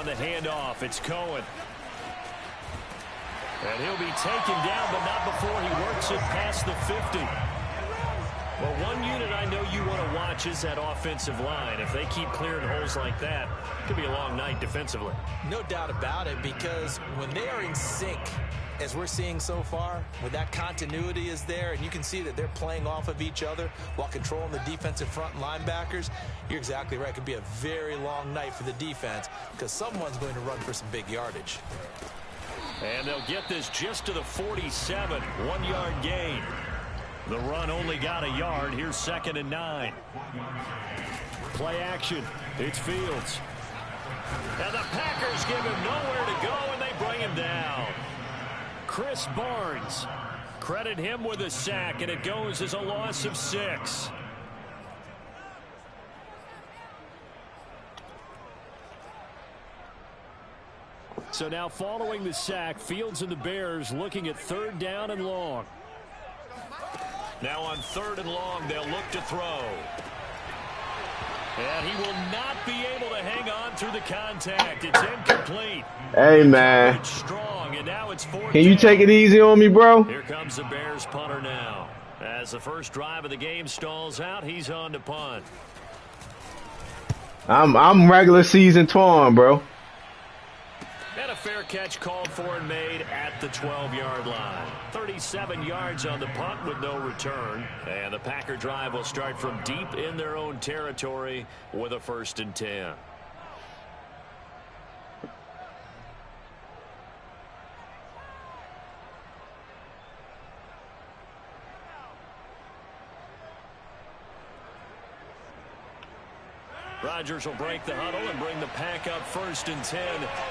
on the handoff. It's Cohen. And he'll be taken down, but not before he works it past the 50. Well, one unit I know you want to watch is that offensive line. If they keep clearing holes like that, it could be a long night defensively. No doubt about it, because when they are in sync, as we're seeing so far, when that continuity is there and you can see that they're playing off of each other while controlling the defensive front linebackers, you're exactly right. It could be a very long night for the defense because someone's going to run for some big yardage. And they'll get this just to the 47, 1-yard gain. The run only got a yard. Here's 2nd and 9. Play action. It's Fields. And the Packers give him nowhere to go, and they bring him down. Chris Barnes. Credit him with a sack, and it goes as a loss of 6. So now following the sack, Fields and the Bears looking at 3rd down and long. Now on 3rd and long, they'll look to throw. And he will not be able to hang on through the contact. It's incomplete. Hey, man. Strong, and now it's 4th Can you take it easy on me, bro? Here comes the Bears punter now. As the first drive of the game stalls out, he's on to punt. I'm regular season torn, bro. And a fair catch called for and made at the 12-yard line. 37 yards on the punt with no return. And the Packer drive will start from deep in their own territory with a 1st and 10. Rodgers will break the huddle and bring the Pack up 1st and 10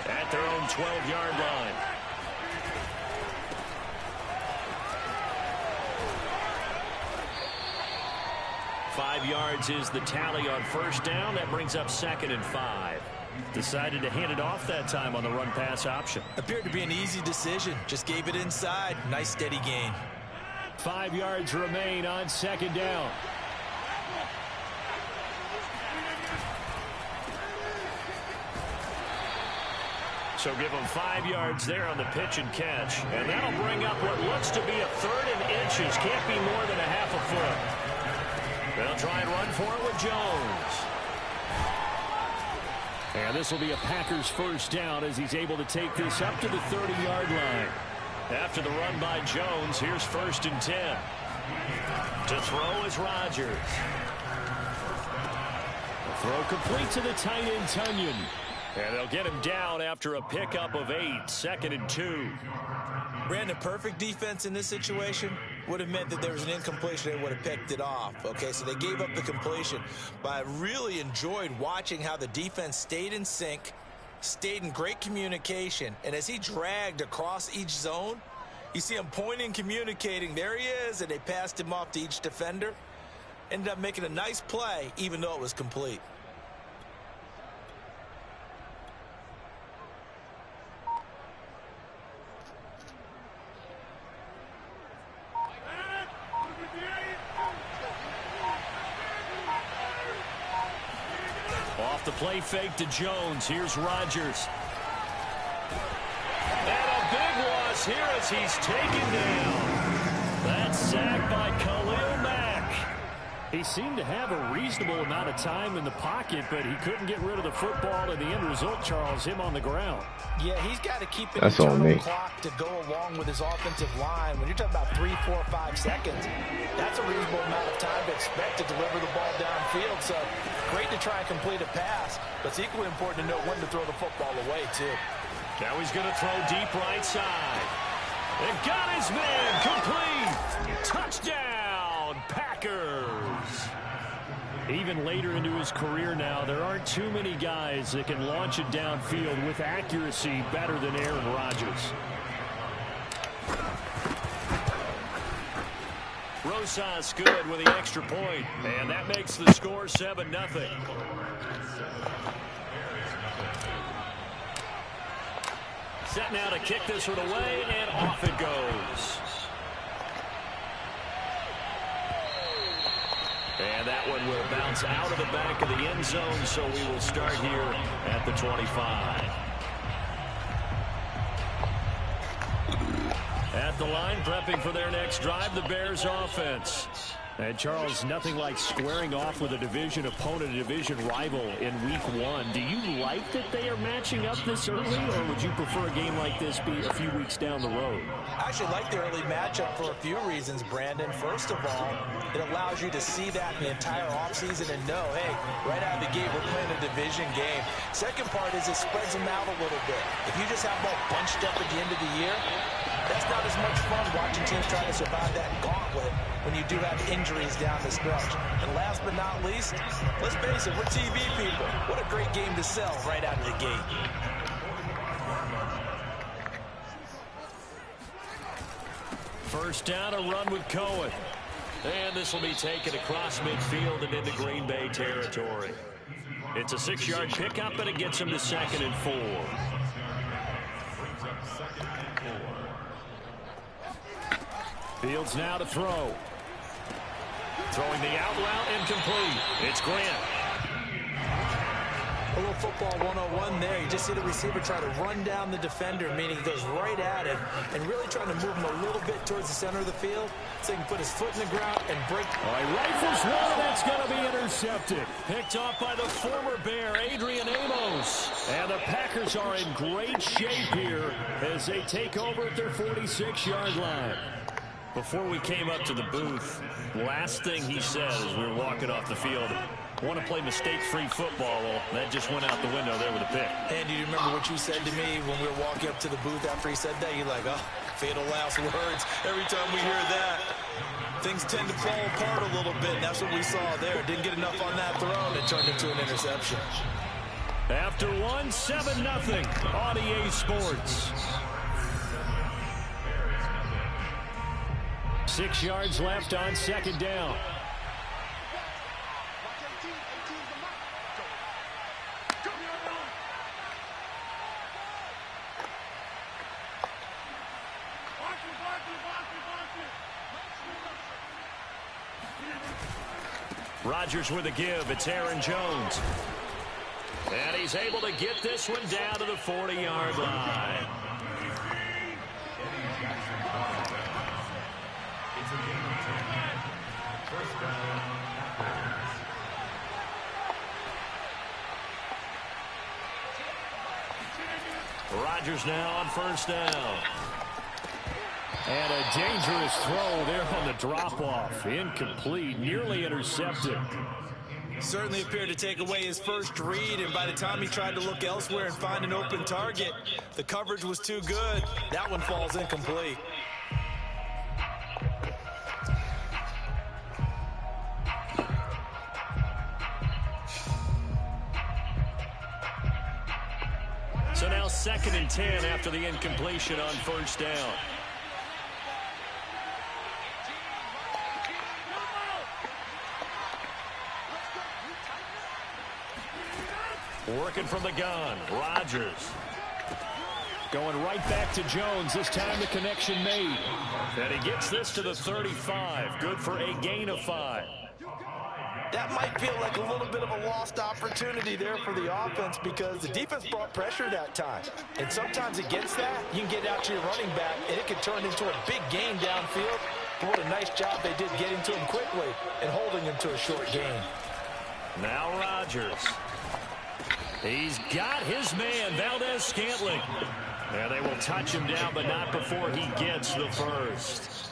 at their own 12-yard line. Five yards is the tally on 1st down. That brings up 2nd and 5. Decided to hand it off that time on the run-pass option. Appeared to be an easy decision. Just gave it inside. Nice steady gain. 5 yards remain on 2nd down. So give them 5 yards there on the pitch and catch. And that'll bring up what looks to be a 3rd and inches. Can't be more than a half a foot. They'll try and run for it with Jones. And this will be a Packers 1st down as he's able to take this up to the 30-yard line. After the run by Jones, here's 1st and 10. To throw is Rodgers. The throw complete to the tight end, Tunyon. And they'll get him down after a pickup of 8, 2nd and 2. Brandon, perfect defense in this situation would have meant that there was an incompletion. They would have picked it off. Okay, so they gave up the completion. But I really enjoyed watching how the defense stayed in sync, stayed in great communication. And as he dragged across each zone, you see him pointing, communicating. There he is, and they passed him off to each defender. Ended up making a nice play, even though it was complete. Off the play fake to Jones. Here's Rodgers. And a big loss here as he's taken down. That's sacked by Khalil Mack. He seemed to have a reasonable amount of time in the pocket, but he couldn't get rid of the football, and the end result, Charles, him on the ground. Yeah, he's got to keep an That's on me. clock to go along with his offensive line. When you're talking about 3, 4, 5 seconds, that's a reasonable amount of time to expect to deliver the ball downfield. So great to try and complete a pass, but it's equally important to know when to throw the football away, too. Now he's going to throw deep right side. And got his man complete. Touchdown, Packers. Even later into his career now, there aren't too many guys that can launch it downfield with accuracy better than Aaron Rodgers. Rosas good with the extra point, and that makes the score 7-0. Set now to kick this one away, and off it goes. And that one will bounce out of the back of the end zone, so we will start here at the 25. At the line, prepping for their next drive, the Bears offense. And, Charles, nothing like squaring off with a division opponent, a division rival in week 1. Do you like that they are matching up this early, or would you prefer a game like this be a few weeks down the road? I actually like the early matchup for a few reasons, Brandon. First of all, it allows you to see that in the entire offseason and know, hey, right out of the gate, we're playing a division game. Second part is it spreads them out a little bit. If you just have them all bunched up at the end of the year, that's not as much fun watching teams try to survive that gauntlet when you do have injuries down the stretch. And last but not least, let's face it, we're TV people. What a great game to sell right out of the gate. First down, a run with Cohen. And this will be taken across midfield and into Green Bay territory. It's a 6-yard pickup, and it gets him to 2nd and 4. Fields now to throw. Throwing the out route, incomplete. It's Grant. A little football 101 there. You just see the receiver try to run down the defender, meaning he goes right at it and really trying to move him a little bit towards the center of the field so he can put his foot in the ground and break. All right, rifles one. That's going to be intercepted. Picked off by the former Bear, Adrian Amos. And the Packers are in great shape here as they take over at their 46-yard line. Before we came up to the booth, last thing he said as we were walking off the field, I want to play mistake-free football. Well, that just went out the window there with a pick. Andy, do you remember what you said to me when we were walking up to the booth after he said that? You're like, oh, fatal last words. Every time we hear that, things tend to fall apart a little bit. And that's what we saw there. Didn't get enough on that throw, and it turned into an interception. After 7-0 on EA Sports. 6 yards left on 2nd down. Rodgers with a give. It's Aaron Jones. And he's able to get this one down to the 40-yard line. Rodgers now on 1st down. And a dangerous throw there on the drop-off. Incomplete, nearly intercepted. Certainly appeared to take away his first read, and by the time he tried to look elsewhere and find an open target, the coverage was too good. That one falls incomplete. So now 2nd and 10 after the incompletion on 1st down. Working from the gun, Rodgers. Going right back to Jones. This time the connection made. And he gets this to the 35. Good for a gain of 5. That might feel like a little bit of a lost opportunity there for the offense because the defense brought pressure that time. And sometimes against that, you can get out to your running back, and it can turn into a big gain downfield. And what a nice job they did getting to him quickly and holding him to a short gain. Now Rodgers. He's got his man, Valdez-Scantling. And they will touch him down, but not before he gets the first.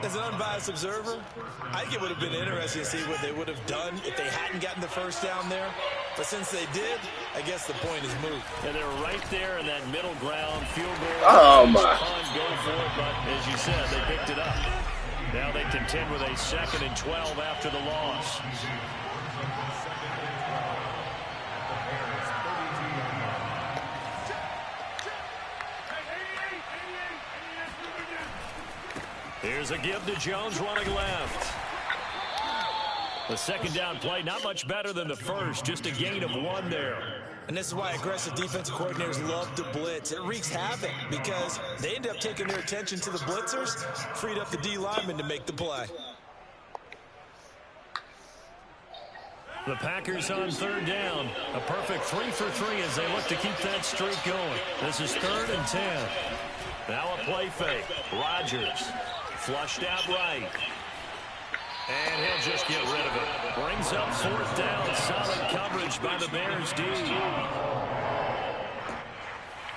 As an unbiased observer, I think it would have been interesting to see what they would have done if they hadn't gotten the first down there. But since they did, I guess the point is moot. And they're right there in that middle ground field goal. Oh, my. Go for it, but as you said, they picked it up. Now they contend with a 2nd and 12 after the loss. Here's a give to Jones running left. The 2nd down play, not much better than the first, just a gain of 1 there. And this is why aggressive defensive coordinators love to blitz. It wreaks havoc because they end up taking their attention to the blitzers, freed up the D lineman to make the play. The Packers on 3rd down. A perfect 3 for 3 as they look to keep that streak going. This is 3rd and 10. Now a play fake. Rodgers flushed out right. And he'll just get rid of it. Brings up 4th down. Solid coverage by the Bears D.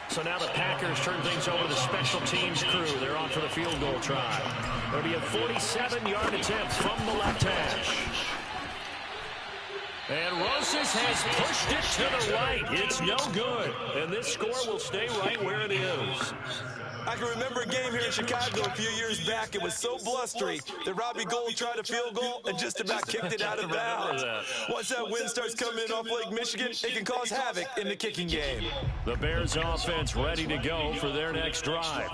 So now the Packers turn things over to the special teams crew. They're on for the field goal try. There'll be a 47-yard attempt from the left hash. And Rosas has pushed it to the right. It's no good. And this score will stay right where it is. I can remember a game here in Chicago a few years back. It was so blustery that Robbie Gould tried a field goal and just about kicked it out of bounds. Once that wind starts coming in off Lake Michigan, it can cause havoc in the kicking game. The Bears offense ready to go for their next drive.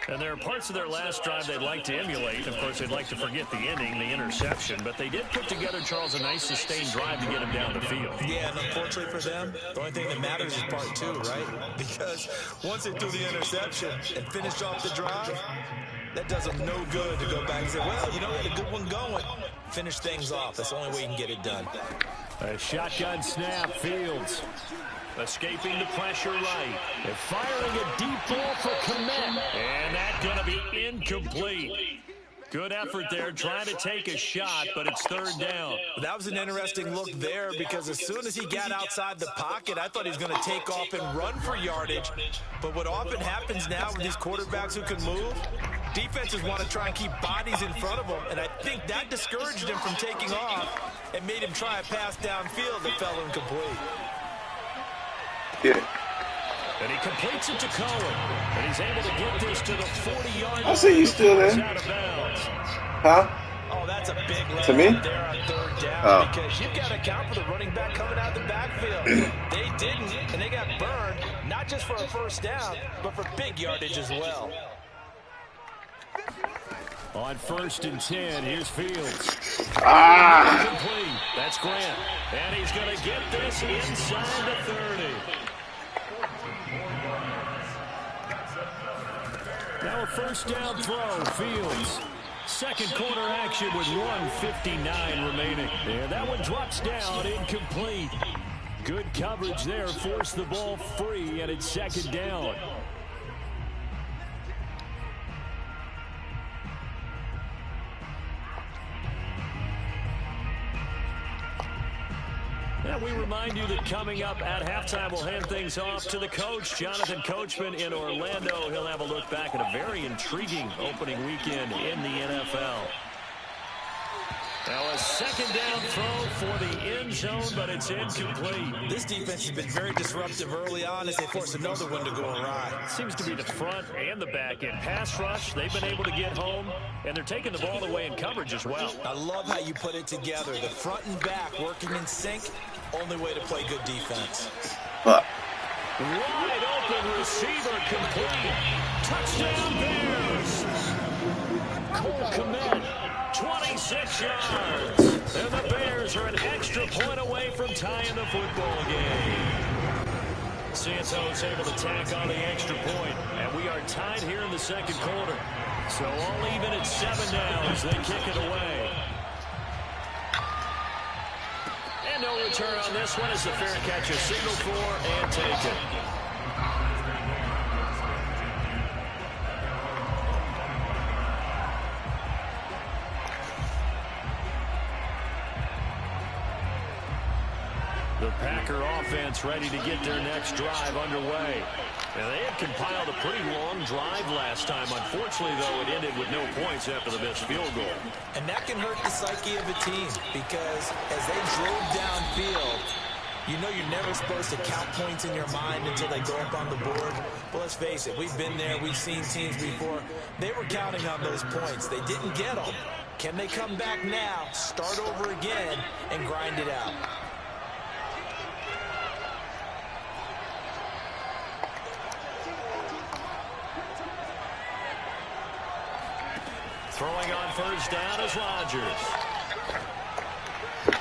And there are parts of their last drive they'd like to emulate. Of course, they'd like to forget the ending, the interception. But they did put together, Charles, a nice sustained drive to get him down the field. Yeah, and unfortunately for them, the only thing that matters is part 2, right? Because once they threw the interception and finished off the drive, that does them no good to go back and say, well, you know, we had a good one going. Finish things off. That's the only way you can get it done. A shotgun snap, Fields. Escaping the pressure right. They're firing a deep ball for Komet. And that's going to be incomplete. Good effort there, trying to take a shot, but it's 3rd down. That was an interesting look there because as soon as he got outside the pocket, I thought he was going to take off and run for yardage. But what often happens now with these quarterbacks who can move, defenses want to try and keep bodies in front of them, and I think that discouraged him from taking off and made him try a pass downfield that fell incomplete. Yeah. And he completes it to Cohen. And he's able to get this to the 40-yard line. I see you still there. Huh? Oh, that's a big to me? There on 3rd down because you've got to account for the running back coming out of the backfield. They didn't, and they got burned, not just for a 1st down, but for big yardage as well. On 1st and 10, here's Fields. Ah! That's Grant. And he's going to get this inside the 30. Now a 1st down throw, Fields. 2nd quarter action with 1:59 remaining. And that one drops down, incomplete. Good coverage there, forced the ball free, and it's 2nd down. And we remind you that coming up at halftime, we'll hand things off to the coach, Jonathan Coachman in Orlando. He'll have a look back at a very intriguing opening weekend in the NFL. Now a 2nd down throw for the end zone, but it's incomplete. This defense has been very disruptive early on as they force another one to go awry. Seems to be the front and the back end. Pass rush, they've been able to get home, and they're taking the ball away in coverage as well. I love how you put it together. The front and back working in sync, only way to play good defense. Wide open receiver complete. Touchdown Bears. Cole Komet, 26 yards. And the Bears are an extra point away from tying the football game. Santos able to tack on the extra point, and we are tied here in the 2nd quarter. So all even at 7 downs, they kick it away. And no return on this one as the fair catch is signaled for and taken. The Packer offense ready to get their next drive underway. And they had compiled a pretty long drive last time. Unfortunately, though, it ended with no points after the missed field goal. And that can hurt the psyche of a team because as they drove downfield, you know you're never supposed to count points in your mind until they go up on the board. But let's face it, we've been there. We've seen teams before. They were counting on those points. They didn't get them. Can they come back now, start over again, and grind it out? Throwing on 1st down is Rodgers.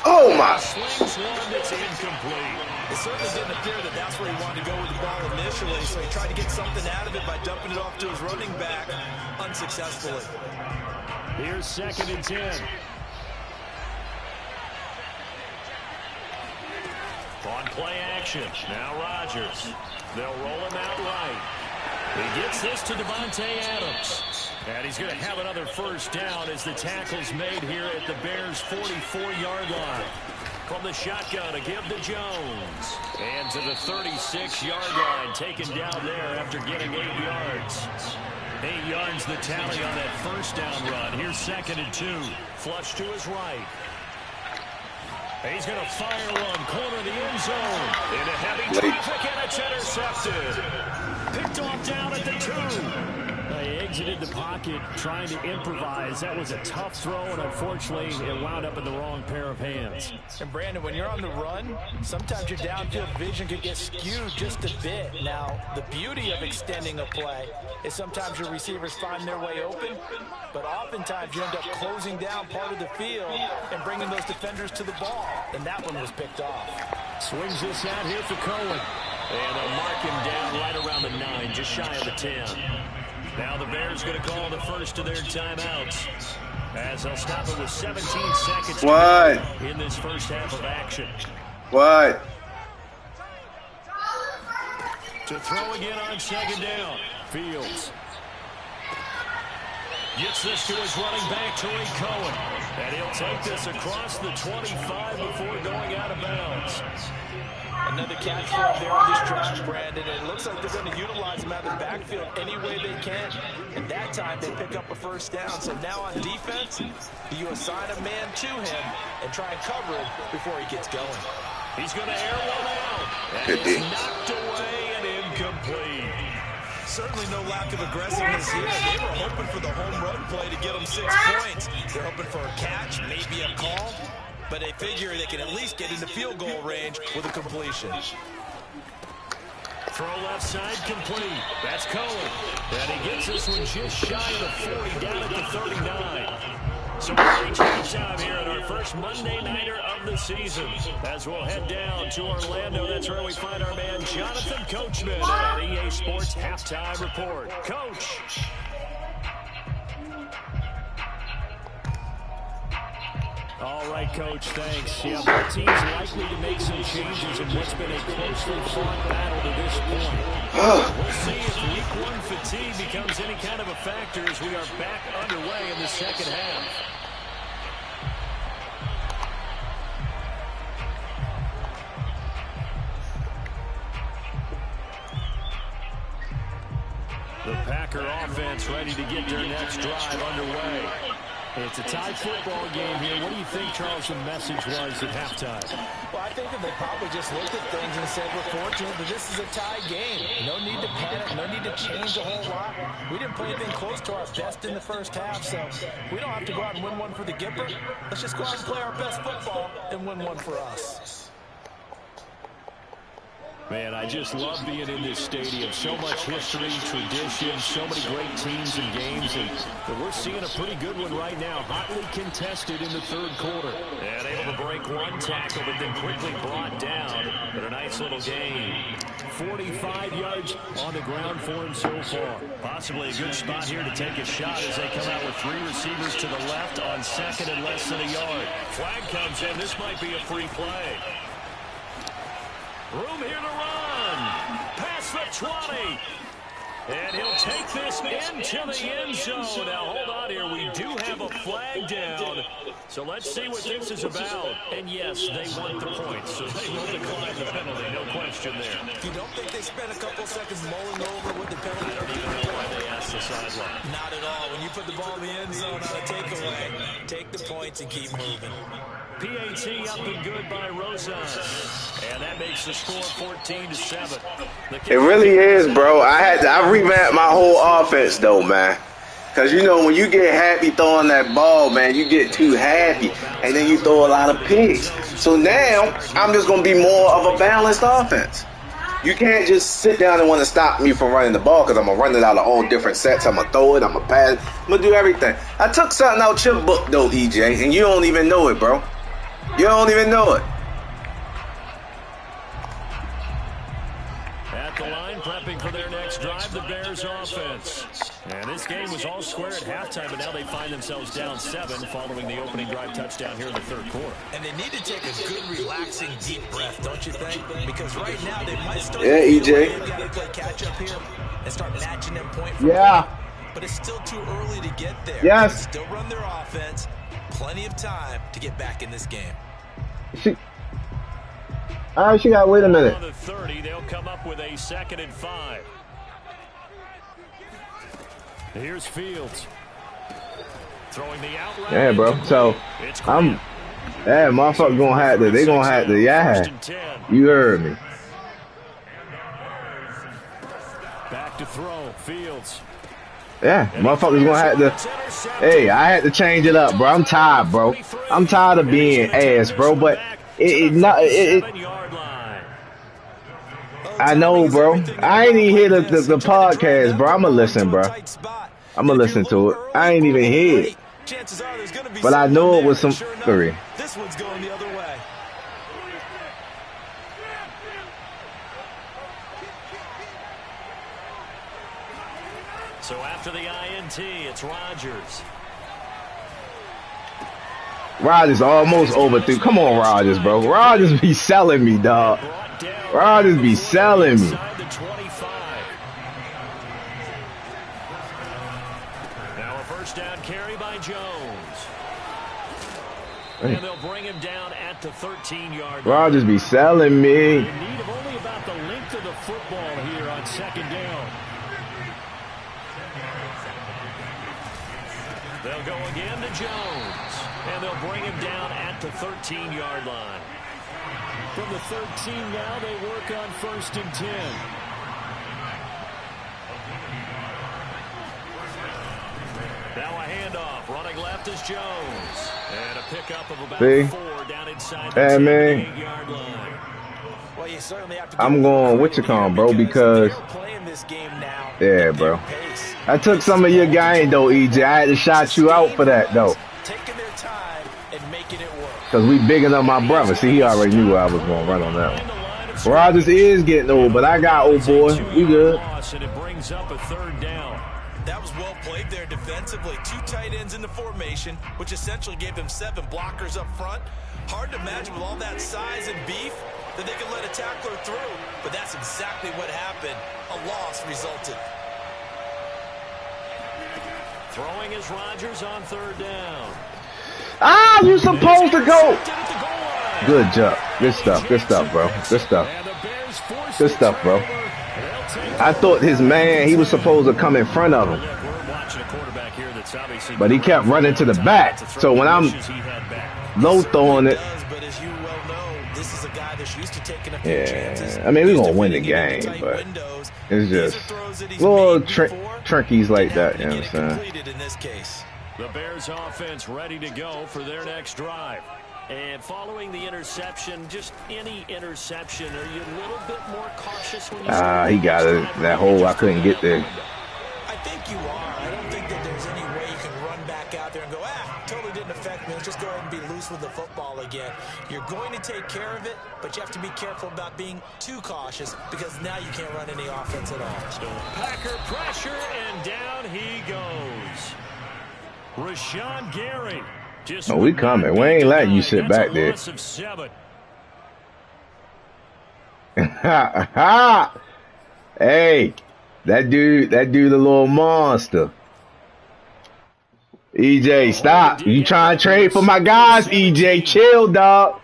Oh, my. Slings one that's incomplete. It certainly didn't appear that that's where he wanted to go with the ball initially, so he tried to get something out of it by dumping it off to his running back unsuccessfully. Here's 2nd and 10. On play action, now Rodgers. They'll roll him out right. He gets this to Devontae Adams. And he's going to have another first down as the tackle's made here at the Bears' 44-yard line. From the shotgun, a give to Jones. And to the 36-yard line, taken down there after getting 8 yards. 8 yards the tally on that first down run. Here's 2nd and 2. Flush to his right. He's going to fire one, corner of the end zone. Into heavy traffic, and it's intercepted. Picked off down at the 2. They exited the pocket trying to improvise. That was a tough throw, and unfortunately, it wound up in the wrong pair of hands. And, Brandon, when you're on the run, sometimes your downfield vision could get skewed just a bit. Now, the beauty of extending a play is sometimes your receivers find their way open, but oftentimes you end up closing down part of the field and bringing those defenders to the ball. And that one was picked off. Swings this out here for Cohen. And they'll mark him down right around the 9, just shy of the 10. Now the Bears going to call the first of their timeouts as they'll stop it with 17 seconds to go in this first half of action. What? To throw again on 2nd down. Fields gets this to his running back, Tariq Cohen. And he'll take this across the 25 before going out of bounds. Another catch for him there on this drive, Brandon. And it looks like they're going to utilize him out of the backfield any way they can. And that time they pick up a first down. So now on defense, you assign a man to him and try and cover him before he gets going. He's going to air one out. And it's knocked away and incomplete. Certainly no lack of aggressiveness here. They were hoping for the home run play to get them 6 points. They're hoping for a catch, maybe a call. But they figure they can at least get into field goal range with a completion. Throw left side complete. That's Cohen. And he gets this one just shy of the 40, down at the 39. So we're reaching halftime here at our first Monday Nighter of the season. As we'll head down to Orlando, that's where we find our man Jonathan Coachman at EA Sports Halftime Report. Coach. All right, Coach, thanks. Yeah, both teams likely to make some changes in what's been a closely fought battle to this point. We'll see if Week 1 fatigue becomes any kind of a factor as we are back underway in the second half. The Packer offense ready to get their next drive underway. It's a tied football game here. What do you think, Charles, the message was at halftime? Well, I think that they probably just looked at things and said, we're fortunate that this is a tie game. No need to panic. No need to change a whole lot. We didn't play anything close to our best in the first half, so we don't have to go out and win one for the Gipper. Let's just go out and play our best football and win one for us. Man, I just love being in this stadium. So much history, tradition, so many great teams and games. And we're seeing a pretty good one right now. Hotly contested in the third quarter. And able to break one tackle, but then quickly brought down. But a nice little gain. 45 yards on the ground for him so far. Possibly a good spot here to take a shot as they come out with 3 receivers to the left on 2nd and less than a yard. Flag comes in. This might be a free play. Room here to run. Past the 20. And he'll take this into the end zone. Now, hold on here. We do have a flag down. So let's see what this is about. And, yes, they want the points. So they will decline the penalty. No question there. You don't think they spent a couple seconds mulling over what the penalty I don't even know why they asked the sideline. Not at all. When you put the ball in the end zone on a takeaway, take the points and keep moving. PAT up and good by Rosas. And that makes the score 14-7. It really is, bro. I revamped my whole offense, though, man. Because, you know, when you get happy throwing that ball, man, you get too happy. And then you throw a lot of picks. So now, I'm just going to be more of a balanced offense. You can't just sit down and want to stop me from running the ball because I'm going to run it out of all different sets. I'm going to throw it. I'm going to pass it. I'm going to do everything. I took something out your book, though, EJ, and you don't even know it, bro. You don't even know it. At the line, prepping for their next drive the Bears offense. And this game was all square at halftime, but now they find themselves down 7 following the opening drive touchdown here in the third quarter. And they need to take a good, relaxing, deep breath, don't you think? Because right now they might start EJ. They've got to play catch up here and start matching them point for point. But it's still too early to get there. Yes. Still run their offense. Plenty of time to get back in this game. All right, she got to wait a minute. On the 30, they'll come up with a 2nd and 5. Here's Fields. Throwing the outlet. Yeah, bro. So, motherfucker gonna have to, they gonna have to, you heard me. Back to throw, Fields. Yeah, motherfuckers gonna have to, hey, I had to change it up, bro. I'm tired, bro. I'm tired of being ass, bro, but I know, bro. I ain't even hear the podcast, bro. I'ma listen, bro. I'ma listen to it. I ain't even hear it. But I know it was some three. This one's going the other way. So after the INT, it's Rodgers. Rodgers almost overthrew. Come on, Rodgers, bro. Rodgers be selling me, dog. Rodgers be selling me. Now a first down carry by Jones. And they'll bring him down at the 13-yard line. Rodgers be selling me. In need of only about the length of the football here on 2nd down. They'll go again to Jones. And they'll bring him down at the 13-yard line. From the 13 now, they work on 1st and 10. Now a handoff. Running left is Jones. And a pickup of about 4 down inside the 10-yard line. Well, you certainly have to I'm going with your call, bro, because yeah, bro. I took some of your game, though, EJ. I had to shout you out for that, though. Taking their time and making it work. Because we bigging up my brother. See, he already knew I was going to run on that one. Rodgers is getting old, but I got old boy. We good. And it brings up a 3rd down. That was well played there defensively. 2 tight ends in the formation, which essentially gave them 7 blockers up front. Hard to imagine with all that size and beef that they could let a tackler through. But that's exactly what happened. A loss resulted. Throwing is Rodgers on 3rd down. Ah, you supposed to go. Good job. Good stuff. Good stuff, bro. Good stuff. Good stuff, bro. I thought his man, he was supposed to come in front of him. But he kept running to the back. So when I'm low throwing it, yeah, I mean, we're going to win the game, but it's just little trinkies like that, you know what I'm saying? The Bears offense ready to go for their next drive. And following the interception, just any interception, are you a little bit more cautious when you he got it. That hole, I couldn't get there. I think you are. I don't think that there's any way you can run back out there and go, totally didn't affect me. Let's just go ahead and be loose with the football again. You're going to take care of it, but you have to be careful about being too cautious because now you can't run any offense at all. So Packer pressure, and down he goes. Rashawn Gary. Oh, we coming. We ain't letting you sit back there. Hey, that dude, a little monster. EJ, stop. You trying to trade for my guys, EJ? Chill, dog.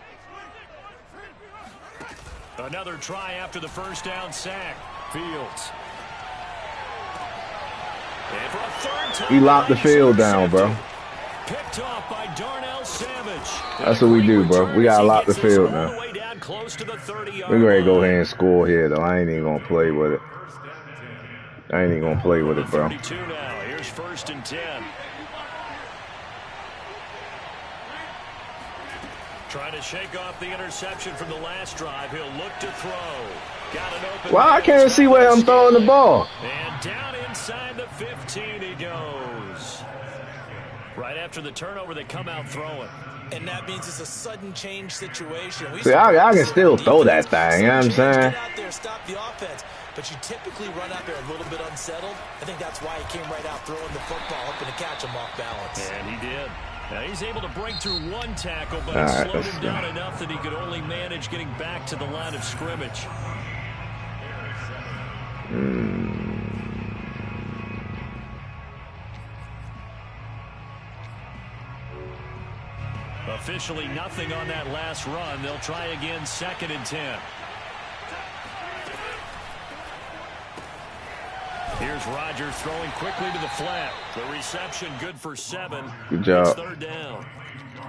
Another try after the first down sack. Fields. And for a 3rd time, he locked the field down, bro. Picked off by Darnell Savage. That's what we do, bro. We gotta lock the field now. We're ready to go ahead and score here, though. I ain't even gonna play with it. I ain't even gonna play with it, bro. Now. Here's 1st and 10. Trying to shake off the interception from the last drive. He'll look to throw. Got an open. Well, I can't see where I'm throwing the ball. And down inside the 15 he goes. Right after the turnover, they come out throwing. And that means it's a sudden change situation. See, I can still throw that thing, you know what I'm saying? but you typically run out there a little bit unsettled. I think that's why he came right out throwing the football, hoping to catch him off balance. And he did. Now he's able to break through one tackle, but it slowed him down enough that he could only manage getting back to the line of scrimmage. Officially nothing on that last run. They'll try again, 2nd and 10. Here's Rodgers throwing quickly to the flat. The reception good for 7. Good job. It's 3rd down.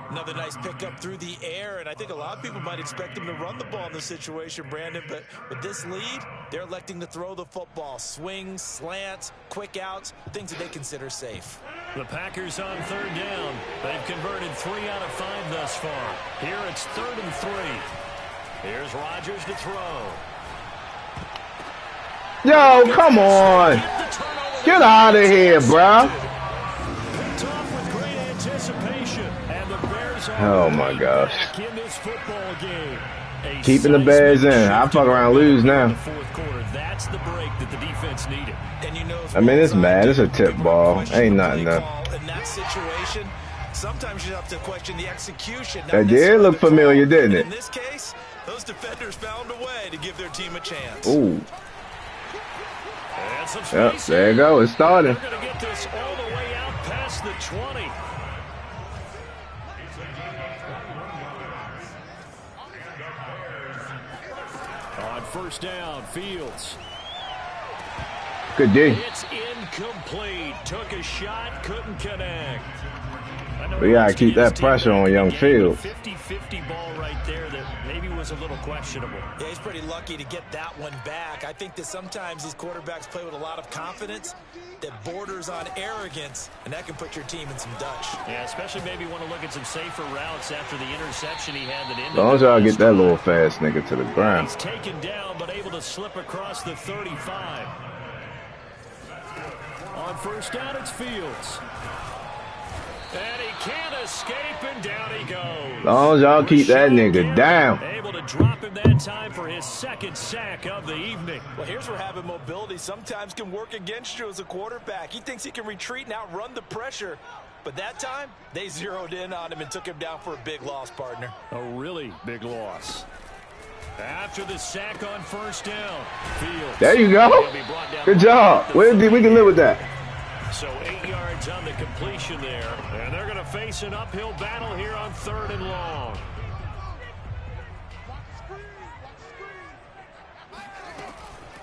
Another nice pickup through the air, and I think a lot of people might expect him to run the ball in this situation, Brandon, but with this lead, they're electing to throw the football. Swings, slants, quick outs, things that they consider safe. The Packers on 3rd down. They've converted 3 out of 5 thus far. Here it's 3rd and 3. Here's Rodgers to throw. Yo, come on. Get out of here, bro. Oh, my gosh. Keeping the Bears in. I fuck around and lose now. That's the break that the defense needed. I mean, it's mad. It's a tip ball. Ain't nothing there. In that situation, sometimes you have to question the execution. That did look familiar, didn't it? In this case, those defenders found a way to give their team a chance. Ooh. Yep, there you go. It's starting. They're going to get this all the way out past the 20. On 1st down, Fields. Good D. It's incomplete. Took a shot, couldn't connect. We gotta keep that pressure on young Fields. 50-50 ball right there that maybe was a little questionable. Yeah, he's pretty lucky to get that one back. I think that sometimes these quarterbacks play with a lot of confidence that borders on arrogance, and that can put your team in some Dutch. Yeah, especially maybe want to look at some safer routes after the interception he had that ended. As long as y'all get that little fast nigga to the ground. He's taken down, but able to slip across the 35. On 1st down, it's Fields. And he can't escape, and down he goes. As long as y'all keep that nigga down. Able to drop him that time for his 2nd sack of the evening. Well, here's where having mobility sometimes can work against you as a quarterback. He thinks he can retreat and outrun the pressure. But that time, they zeroed in on him and took him down for a big loss, partner. A really big loss. After the sack on 1st down, Fields. There you go. Good job. We can live with that. So 8 yards on the completion there. And they're going to face an uphill battle here on 3rd and long.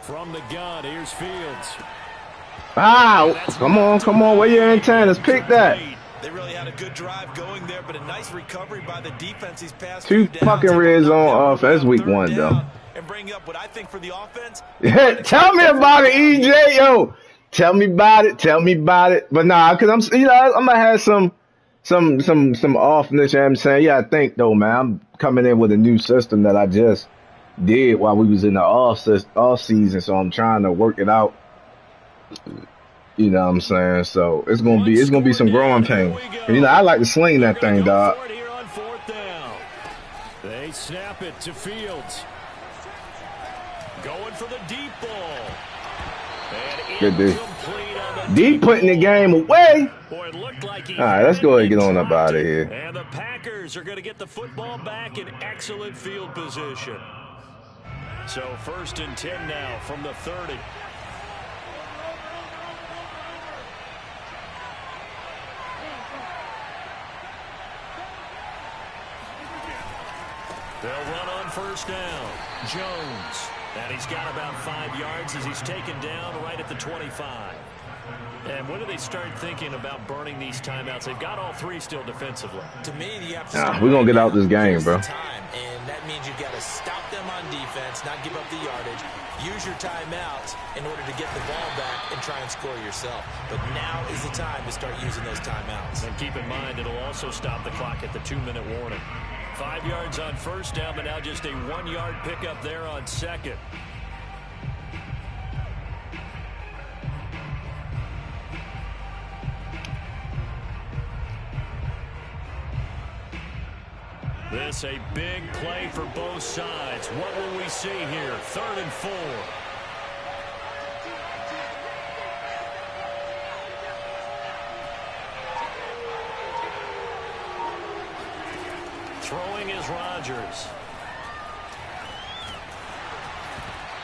From the gun, here's Fields. Wow. Come on. Where your antennas? Pick that. They really had a good drive going there, but a nice recovery by the defense these past 2 fucking red zone offense. Week 1, though. And bring up what I think for the offense. Yeah, tell me about it, EJ. Yo. Tell me about it. But nah, cause I'm gonna have some offness. You know what I'm saying, yeah, I think though, man, I'm coming in with a new system that I just did while we was in the off season, so I'm trying to work it out. You know what I'm saying? So it's gonna be some growing pains. I like to sling that thing, dog. They snap it to Fields. Going for the deep ball. Good D. D putting the game away. Boy, it looked like all right, let's go ahead and get on up out of here. And the Packers are going to get the football back in excellent field position. So 1st and 10 now from the 30. They'll run on 1st down. Jones. And he's got about 5 yards as he's taken down right at the 25. And when do they start thinking about burning these timeouts? They've got all 3 still defensively. To me, you have to we're going to get out this game, bro. And that means you've got to stop them on defense, not give up the yardage. Use your timeouts in order to get the ball back and try and score yourself. But now is the time to start using those timeouts. And keep in mind, it'll also stop the clock at the 2-minute warning. 5 yards on 1st down, but now just a 1-yard pickup there on 2nd. This a big play for both sides. What will we see here? 3rd and 4. Throwing is Rodgers.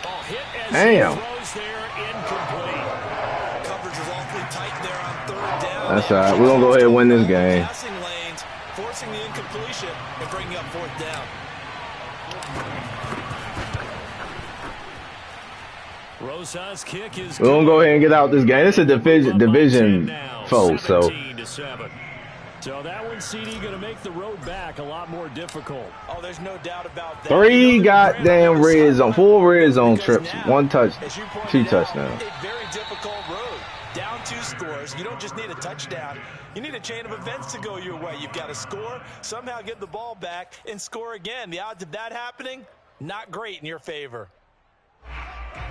Oh, hit as Damn. he throws there, incomplete. Coverage was awfully tight there on third down. That's all right. We're going to go ahead and win this game. Passing lanes, forcing the incompletion and bringing up fourth down. Rosa's kick is We're going to go ahead and get out this game. It's a division foe, so. So that one, CD, going to make the road back a lot more difficult. Oh, there's no doubt about that. 3 goddamn red zone, 4 red zone trips, 1 touch, 2 touchdowns. A very difficult road. Down 2 scores. You don't just need a touchdown. You need a chain of events to go your way. You've got to score, somehow get the ball back, and score again. The odds of that happening, not great in your favor.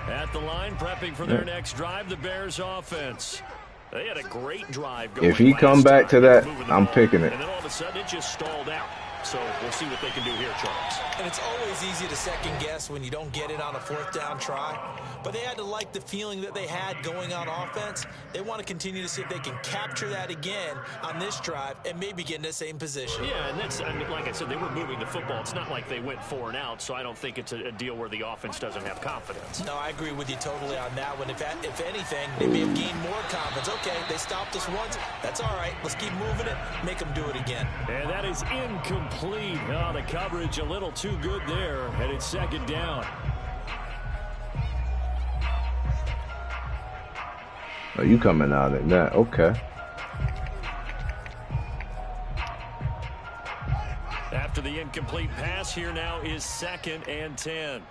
At the line, prepping for their next drive, the Bears offense. They had a great drive going. If he come back to that, I'm picking it. And then all of a sudden, it just stalled out. So we'll see what they can do here, Charles. And it's always easy to second guess when you don't get it on a fourth down try. But they had to like the feeling that they had going on offense. They want to continue to see if they can capture that again on this drive and maybe get in the same position. Yeah, and that's, I mean, like I said, they were moving the football. It's not like they went 4 and out, so I don't think it's a deal where the offense doesn't have confidence. No, I agree with you totally on that one. If anything, they may have gained more confidence. Okay, they stopped us once. That's all right. Let's keep moving it. Make them do it again. And that is incomplete. Oh, the coverage a little too good there, and it's second down. Oh, you coming out at that? Okay. After the incomplete pass, here now is 2nd and 10.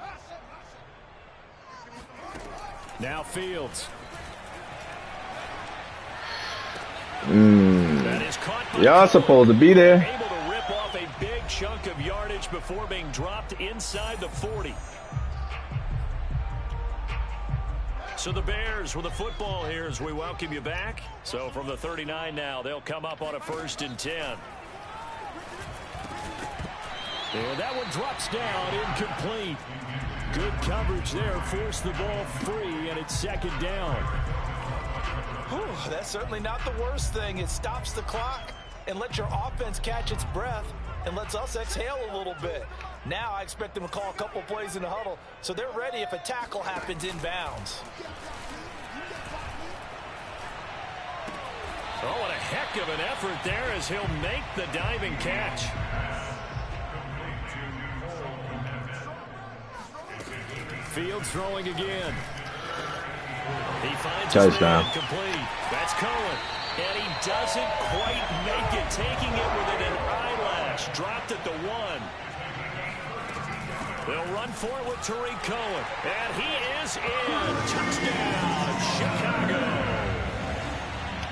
Now Fields. That is caught by Y'all supposed to be there. able to rip off a big chunk of yardage before being dropped inside the 40. So the Bears with the football here as we welcome you back. So from the 39 now, they'll come up on a 1st and 10. And that one drops down, incomplete. Good coverage there, forced the ball free, and it's 2nd down. Whew, that's certainly not the worst thing. It stops the clock and lets your offense catch its breath and lets us exhale a little bit. Now I expect them to call a couple plays in the huddle, so they're ready if a tackle happens inbounds. Oh, what a heck of an effort there as he'll make the diving catch. Fields throwing again. He finds his man complete. That's Cohen. And he doesn't quite make it, taking it within an eyelash. Dropped at the 1. They'll run for it with Tariq Cohen. And he is in. Touchdown, Chicago.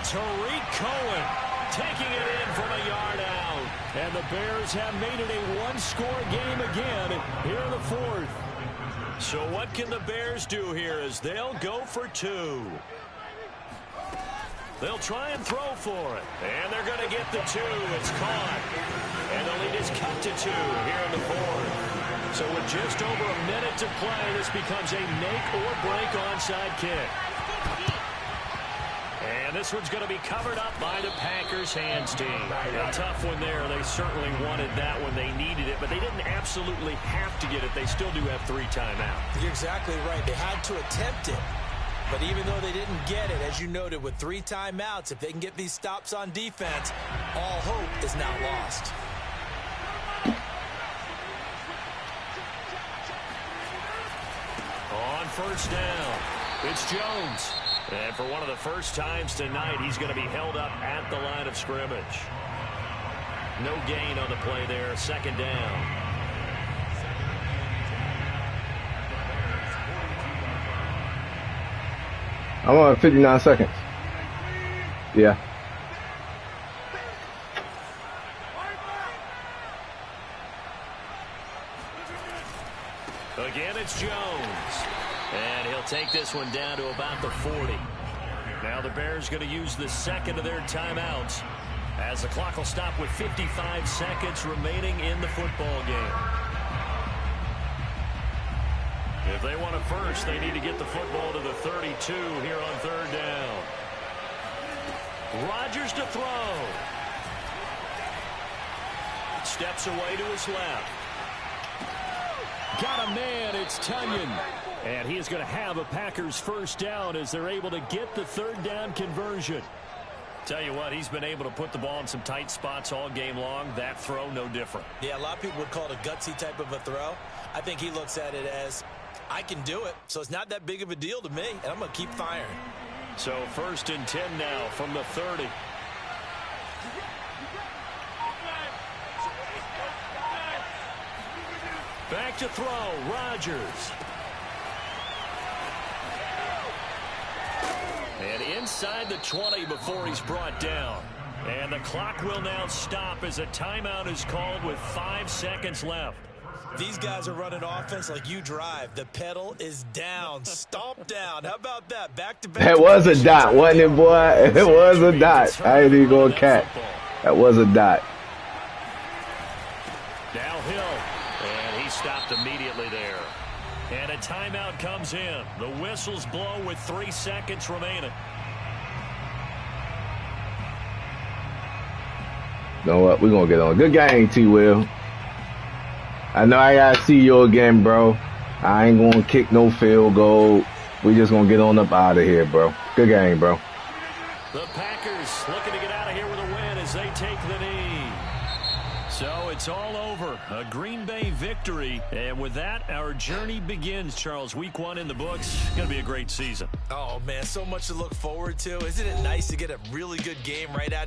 Tariq Cohen taking it in from a yard out. And the Bears have made it a 1-score game again here in the 4th. So what can the Bears do here as they'll go for 2? They'll try and throw for it. And they're going to get the 2. It's caught. And the lead is cut to 2 here in the 4th. So with just over a minute to play, this becomes a make-or-break onside kick. And this one's going to be covered up by the Packers hands team. A tough one there. They certainly wanted that when they needed it, but they didn't absolutely have to get it. They still do have 3 timeouts. You're exactly right. They had to attempt it. But even though they didn't get it, as you noted, with 3 timeouts, if they can get these stops on defense, all hope is not lost. On 1st down, it's Jones. And for one of the first times tonight, he's going to be held up at the line of scrimmage. No gain on the play there, 2nd down. I'm on 59 seconds. Yeah. Again, it's Jones. And he'll take this one down to about the 40. Now the Bears going to use the 2nd of their timeouts as the clock will stop with 55 seconds remaining in the football game. If they want a first, they need to get the football to the 32 here on 3rd down. Rodgers to throw. steps away to his left. Got a man. It's Tunyon. And he is going to have a Packers first down as they're able to get the third down conversion. Tell you what, he's been able to put the ball in some tight spots all game long. That throw, no different. Yeah, a lot of people would call it a gutsy type of a throw. I think he looks at it as, I can do it, so it's not that big of a deal to me, and I'm going to keep firing. So 1st and 10 now from the 30. Back to throw, Rodgers. And inside the 20 before he's brought down. And the clock will now stop as a timeout is called with 5 seconds left. These guys are running offense like you drive. The pedal is down. Stomp down. How about that? Back-to-back. That was a dot, wasn't it, boy? It was a dot. I ain't even going to catch. That was a dot. Downhill. And he stopped immediately there. And a timeout comes in. The whistles blow with 3 seconds remaining. You know what? We're going to get on. Good game, T-Will. I know I got to see you again, bro. I ain't going to kick no field goal. We just going to get on up out of here, bro. Good game, bro. The Packers looking to get out of here with a win as they take the knee. So it's all over. A Green Bay victory. And with that, our journey begins, Charles. Week 1 in the books. Going to be a great season. Oh, man, so much to look forward to. Isn't it nice to get a really good game right out